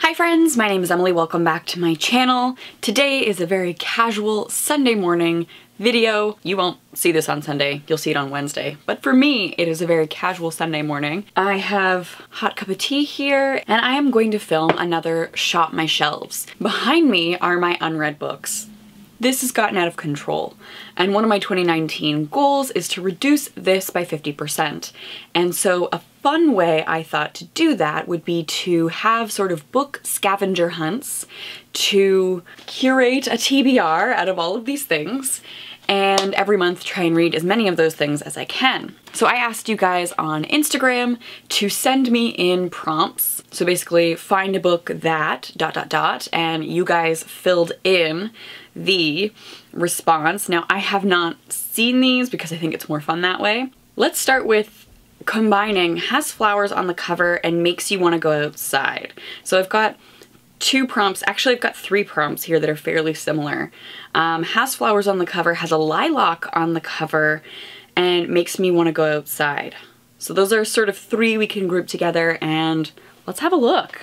Hi friends, my name is Emily. Welcome back to my channel. Today is a very casual Sunday morning video. You won't see this on Sunday, you'll see it on Wednesday. But for me, it is a very casual Sunday morning. I have a hot cup of tea here, and I am going to film another Shop My Shelves. Behind me are my unread books. This has gotten out of control, and one of my 2019 goals is to reduce this by 50%. And so a fun way I thought to do that would be to have sort of book scavenger hunts to curate a TBR out of all of these things, and every month try and read as many of those things as I can. So I asked you guys on Instagram to send me in prompts. So basically find a book that ... and you guys filled in the response. Now I have not seen these because I think it's more fun that way. Let's start with combining has flowers on the cover and makes you want to go outside. So I've got two prompts, actually I've got three prompts here that are fairly similar. Has flowers on the cover, has a lilac on the cover, and makes me want to go outside. So those are sort of three we can group together, and let's have a look.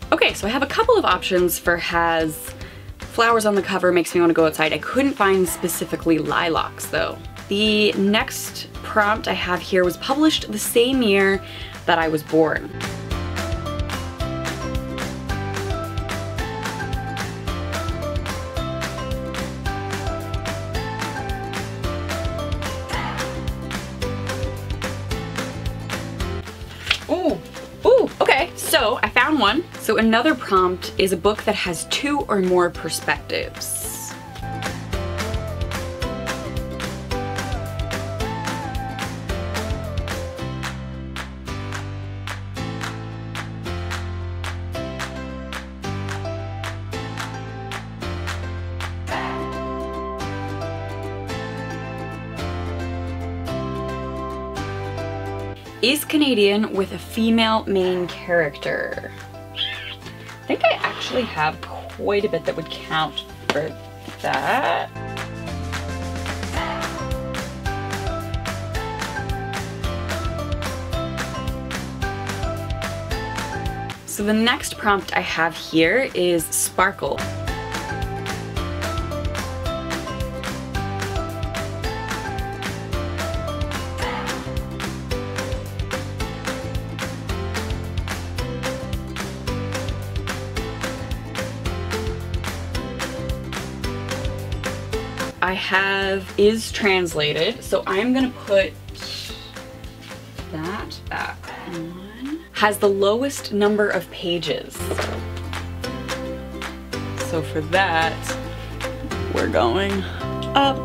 Okay, so I have a couple of options for has flowers on the cover, makes me want to go outside. I couldn't find specifically lilacs though. The next prompt I have here was published the same year that I was born. Okay, so I found one. So another prompt is a book that has two or more perspectives. Is Canadian with a female main character. I think I actually have quite a bit that would count for that. So the next prompt I have here is sparkle. I have is translated, so I'm gonna put that back on. Has the lowest number of pages. So for that, we're going up.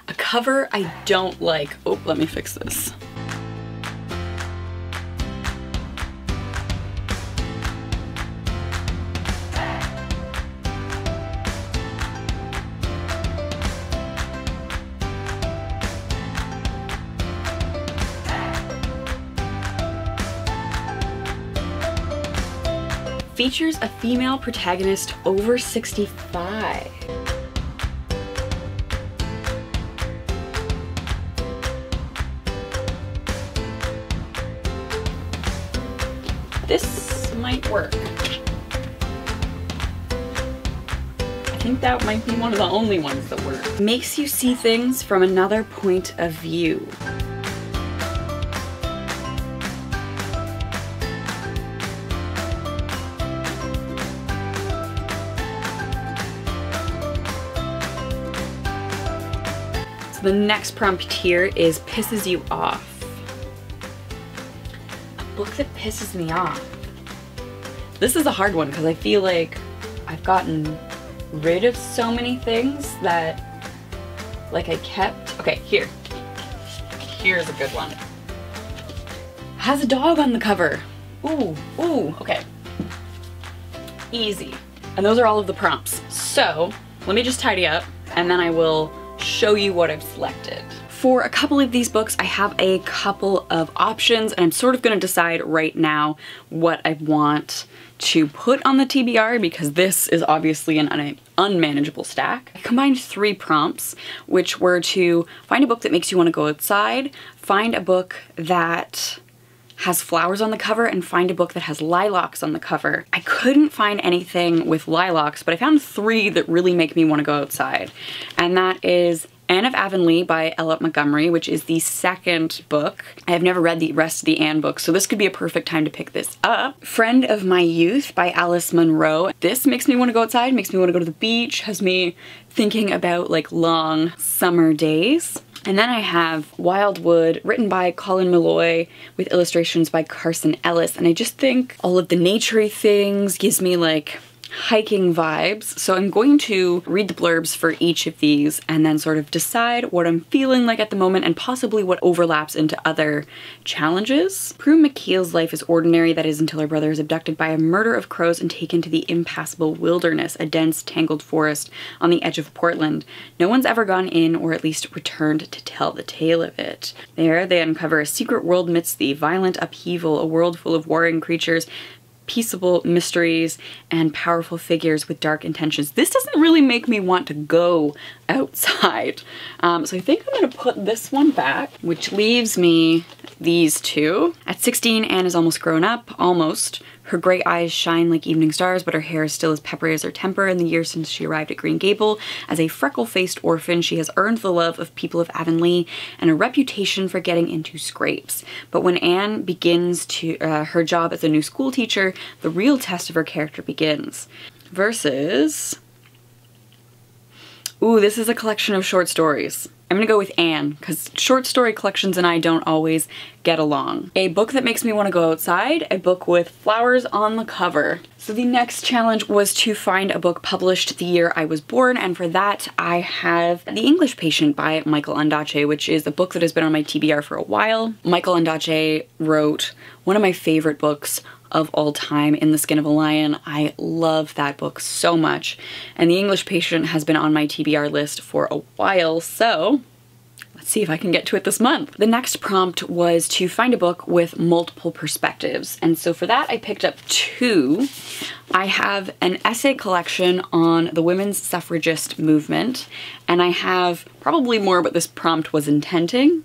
A cover I don't like. Oh, let me fix this. Features a female protagonist over 65. This might work. I think that might be one of the only ones that work. Makes you see things from another point of view. So the next prompt here is pisses you off. A book that pisses me off. This is a hard one because I feel like I've gotten rid of so many things that like I kept. Okay, here's a good one. Has a dog on the cover. Ooh, okay. Easy. And those are all of the prompts. So let me just tidy up and then I will show you what I've selected. For a couple of these books, I have a couple of options and I'm sort of gonna decide right now what I want to put on the TBR because this is obviously an unmanageable stack. I combined 3 prompts, which were to find a book that makes you want to go outside, find a book that has flowers on the cover, and find a book that has lilacs on the cover. I couldn't find anything with lilacs, but I found 3 that really make me want to go outside. And that is Anne of Avonlea by L. Montgomery, which is the second book. I have never read the rest of the Anne books, so this could be a perfect time to pick this up. Friend of My Youth by Alice Munro. This makes me want to go outside, makes me want to go to the beach, has me thinking about like long summer days. And then I have Wildwood, written by Colin Malloy with illustrations by Carson Ellis. And I just think all of the naturey things gives me like hiking vibes. So I'm going to read the blurbs for each of these and then sort of decide what I'm feeling like at the moment and possibly what overlaps into other challenges. Prue McKeel's life is ordinary, that is until her brother is abducted by a murder of crows and taken to the impassable wilderness, a dense, tangled forest on the edge of Portland. No one's ever gone in or at least returned to tell the tale of it. There they uncover a secret world amidst the violent upheaval, a world full of warring creatures, peaceable mysteries, and powerful figures with dark intentions. This doesn't really make me want to go outside. So I think I'm gonna put this one back, which leaves me these 2. At 16, Anne is almost grown up, almost. Her gray eyes shine like evening stars, but her hair is still as peppery as her temper. In the years since she arrived at Green Gable, as a freckle-faced orphan, she has earned the love of people of Avonlea and a reputation for getting into scrapes. But when Anne begins her job as a new school teacher, the real test of her character begins. Versus... Ooh, this is a collection of short stories. I'm gonna go with Anne, because short story collections and I don't always get along. A book that makes me want to go outside, a book with flowers on the cover. So the next challenge was to find a book published the year I was born, and for that I have The English Patient by Michael Ondaatje, which is a book that has been on my TBR for a while. Michael Ondaatje wrote one of my favorite books of all time, In the Skin of a Lion. I love that book so much, and The English Patient has been on my TBR list for a while, so let's see if I can get to it this month. The next prompt was to find a book with multiple perspectives, and so for that I picked up 2. I have an essay collection on the women's suffragist movement, and I have probably more, but this prompt was intending,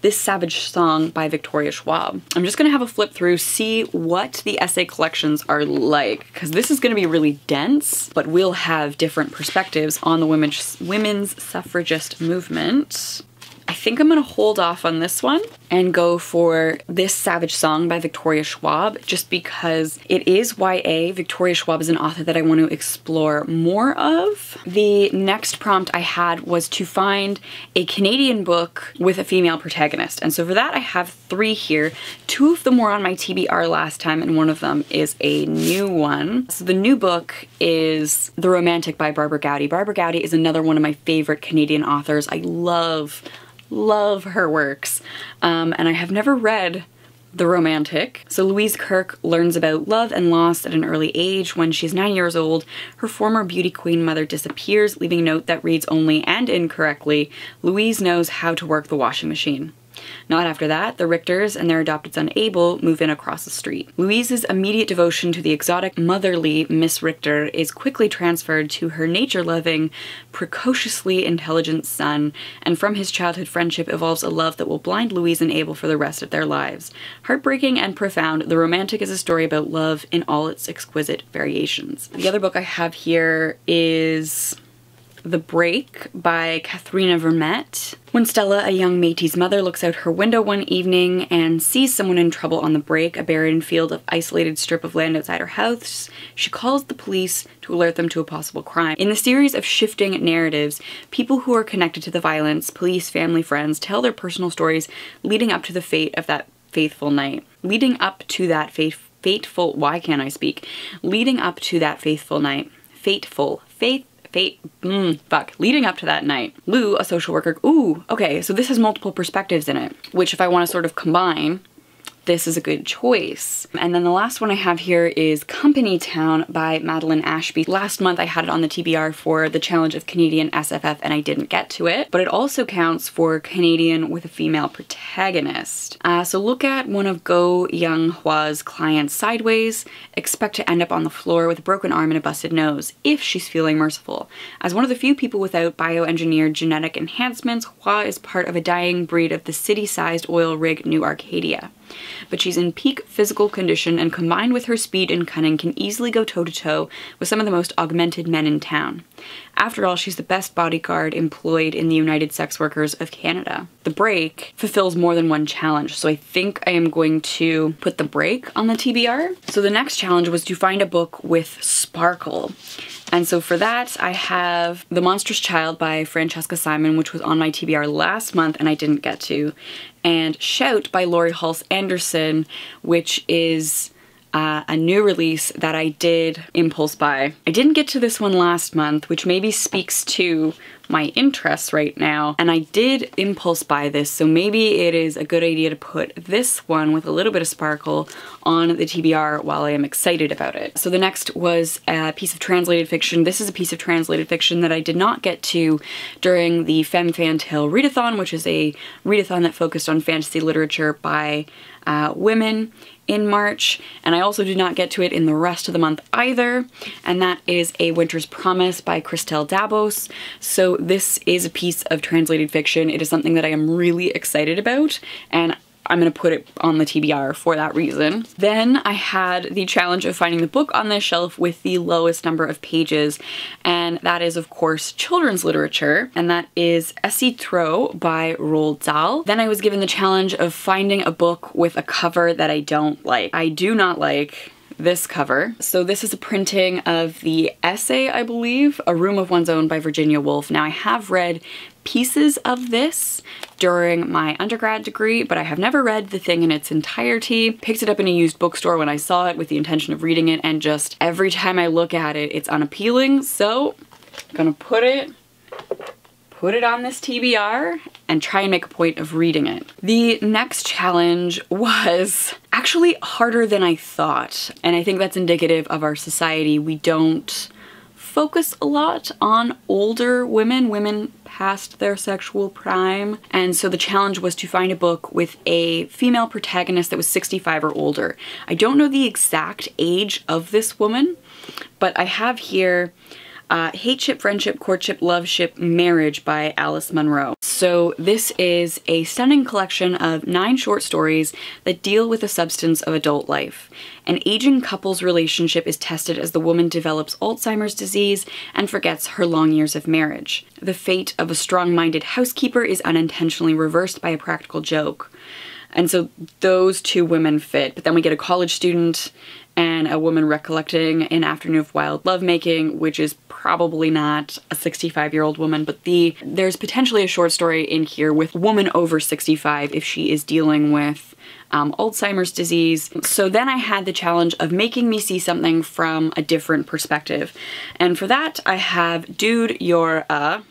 This Savage Song by Victoria Schwab. I'm just gonna have a flip through, see what the essay collections are like, because this is gonna be really dense, but we'll have different perspectives on the women's suffragist movement. I think I'm gonna hold off on this one and go for This Savage Song by Victoria Schwab, just because it is YA. Victoria Schwab is an author that I want to explore more of. The next prompt I had was to find a Canadian book with a female protagonist, and so for that I have 3 here. 2 of them were on my TBR last time and one of them is a new one. So the new book is The Romantic by Barbara Gowdy. Barbara Gowdy is another one of my favorite Canadian authors. I love her works, and I have never read The Romantic. So Louise Kirk learns about love and loss at an early age. When she's 9 years old, her former beauty queen mother disappears, leaving a note that reads only and incorrectly, "Louise knows how to work the washing machine." Not after that, the Richters and their adopted son Abel move in across the street. Louise's immediate devotion to the exotic, motherly Miss Richter is quickly transferred to her nature-loving, precociously intelligent son, and from his childhood friendship evolves a love that will blind Louise and Abel for the rest of their lives. Heartbreaking and profound, The Romantic is a story about love in all its exquisite variations. The other book I have here is The Break by Katherena Vermette. When Stella, a young Métis mother, looks out her window one evening and sees someone in trouble on the break, a barren field of isolated strip of land outside her house, she calls the police to alert them to a possible crime. In the series of shifting narratives, people who are connected to the violence, police, family, friends, tell their personal stories leading up to the fate of that fateful night. Leading up to that fateful, why can't I speak? Leading up to that faithful night. Leading up to that night. Lou, a social worker, ooh, okay, so this has multiple perspectives in it, which if I want to sort of combine, this is a good choice. And then the last one I have here is Company Town by Madeline Ashby. Last month I had it on the TBR for the challenge of Canadian SFF and I didn't get to it, but it also counts for Canadian with a female protagonist. So look at one of Go Young Hwa's clients sideways, expect to end up on the floor with a broken arm and a busted nose, if she's feeling merciful. As one of the few people without bioengineered genetic enhancements, Hwa is part of a dying breed of the city-sized oil rig New Arcadia. But she's in peak physical condition and combined with her speed and cunning can easily go toe-to-toe with some of the most augmented men in town. After all, she's the best bodyguard employed in the United Sex Workers of Canada. The Break fulfills more than one challenge, so I think I am going to put The Break on the TBR. So the next challenge was to find a book with sparkle. And so for that, I have The Monstrous Child by Francesca Simon, which was on my TBR last month and I didn't get to, and Shout by Laurie Halse Anderson, which is a new release that I did impulse buy. I didn't get to this one last month, which maybe speaks to my interests right now, and I did impulse buy this, so maybe it is a good idea to put this one with a little bit of sparkle on the TBR while I am excited about it. So the next was a piece of translated fiction. This is a piece of translated fiction that I did not get to during the Femme Fantail Readathon, which is a readathon that focused on fantasy literature by women in March, and I also did not get to it in the rest of the month either, and that is A Winter's Promise by Christelle Dabos. So this is a piece of translated fiction. It is something that I am really excited about, and I'm gonna put it on the TBR for that reason. Then I had the challenge of finding the book on this shelf with the lowest number of pages, and that is of course children's literature, and that is Esio by Roald Dahl. Then I was given the challenge of finding a book with a cover that I don't like. I do not like this cover. So this is a printing of the essay, I believe, A Room of One's Own by Virginia Woolf. Now I have read pieces of this during my undergrad degree, but I have never read the thing in its entirety. Picked it up in a used bookstore when I saw it with the intention of reading it, and just every time I look at it, it's unappealing. So I'm gonna put it on this TBR and try and make a point of reading it. The next challenge was actually harder than I thought, and I think that's indicative of our society. We don't focus a lot on older women past their sexual prime, and so the challenge was to find a book with a female protagonist that was 65 or older. I don't know the exact age of this woman, but I have here Hateship, Friendship, Courtship, Loveship, Marriage by Alice Munro. So this is a stunning collection of 9 short stories that deal with the substance of adult life. An aging couple's relationship is tested as the woman develops Alzheimer's disease and forgets her long years of marriage. The fate of a strong-minded housekeeper is unintentionally reversed by a practical joke. And so those two women fit, but then we get a college student and a woman recollecting an afternoon of wild lovemaking, which is probably not a 65-year-old woman, but there's potentially a short story in here with a woman over 65 if she is dealing with Alzheimer's disease. So then I had the challenge of making me see something from a different perspective. And for that, I have Dude, You're a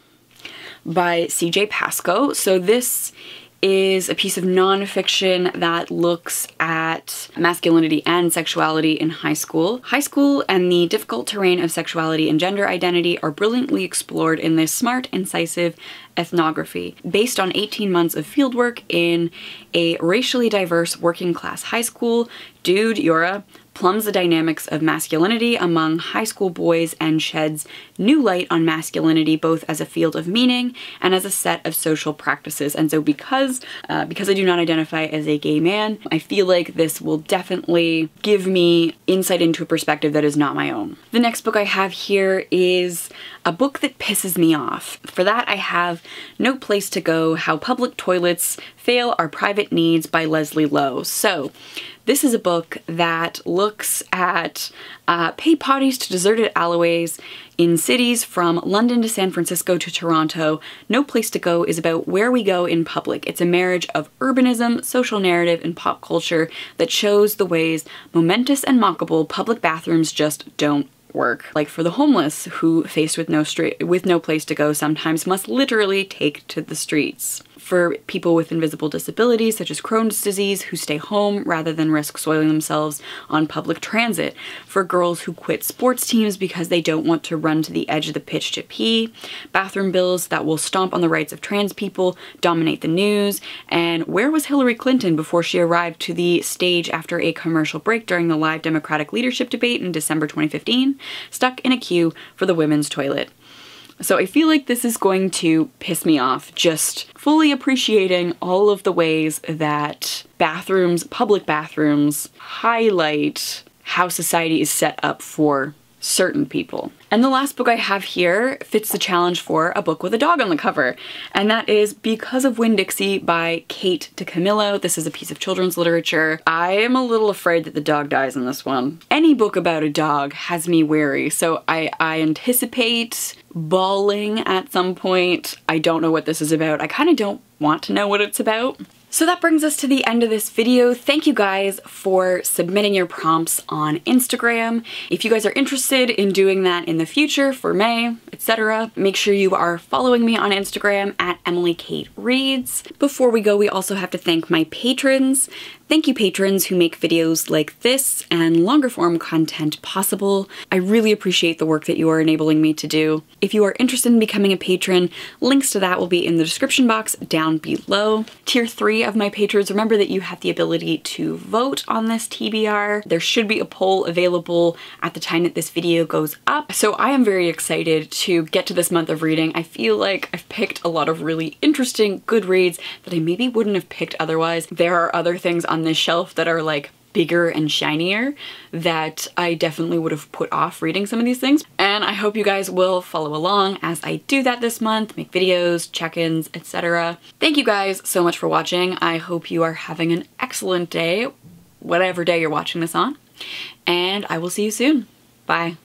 by CJ Pascoe. So this is a piece of nonfiction that looks at masculinity and sexuality in high school. High school and the difficult terrain of sexuality and gender identity are brilliantly explored in this smart, incisive ethnography. Based on 18 months of fieldwork in a racially diverse working class high school, Dude, You're a plumbs the dynamics of masculinity among high school boys and sheds new light on masculinity both as a field of meaning and as a set of social practices. And so because I do not identify as a gay man, I feel like this will definitely give me insight into a perspective that is not my own. The next book I have here is a book that pisses me off. For that, I have No Place to Go: How Public Toilets Fail Our Private Needs by Lezlie Lowe. So this is a book that looks at paid potties to deserted alleyways in cities from London to San Francisco to Toronto. No Place to Go is about where we go in public. It's a marriage of urbanism, social narrative, and pop culture that shows the ways momentous and mockable public bathrooms just don't work. Like for the homeless who, faced with no place to go, sometimes must literally take to the streets. For people with invisible disabilities such as Crohn's disease who stay home rather than risk soiling themselves on public transit. For girls who quit sports teams because they don't want to run to the edge of the pitch to pee. Bathroom bills that will stomp on the rights of trans people, dominate the news. And where was Hillary Clinton before she arrived to the stage after a commercial break during the live Democratic leadership debate in December 2015? Stuck in a queue for the women's toilet. So I feel like this is going to piss me off, just fully appreciating all of the ways that public bathrooms, highlight how society is set up for certain people. And the last book I have here fits the challenge for a book with a dog on the cover, and that is Because of Winn-Dixie by Cait to Camillo. This is a piece of children's literature. I am a little afraid that the dog dies in this one. Any book about a dog has me wary, so I anticipate bawling at some point. I don't know what this is about. I kind of don't want to know what it's about. So that brings us to the end of this video. Thank you guys for submitting your prompts on Instagram. If you guys are interested in doing that in the future for May, etc., make sure you are following me on Instagram at EmilyKateReads. Before we go, we also have to thank my patrons. Thank you, patrons who make videos like this and longer form content possible. I really appreciate the work that you are enabling me to do. If you are interested in becoming a patron, links to that will be in the description box down below. Tier 3 of my patrons, remember that you have the ability to vote on this TBR. There should be a poll available at the time that this video goes up. So I am very excited to get to this month of reading. I feel like I've picked a lot of really interesting, good reads that I maybe wouldn't have picked otherwise. There are other things on this shelf that are like bigger and shinier that I definitely would have put off reading some of these things. And I hope you guys will follow along as I do that this month, make videos, check-ins, etc. Thank you guys so much for watching. I hope you are having an excellent day, whatever day you're watching this on, and I will see you soon. Bye.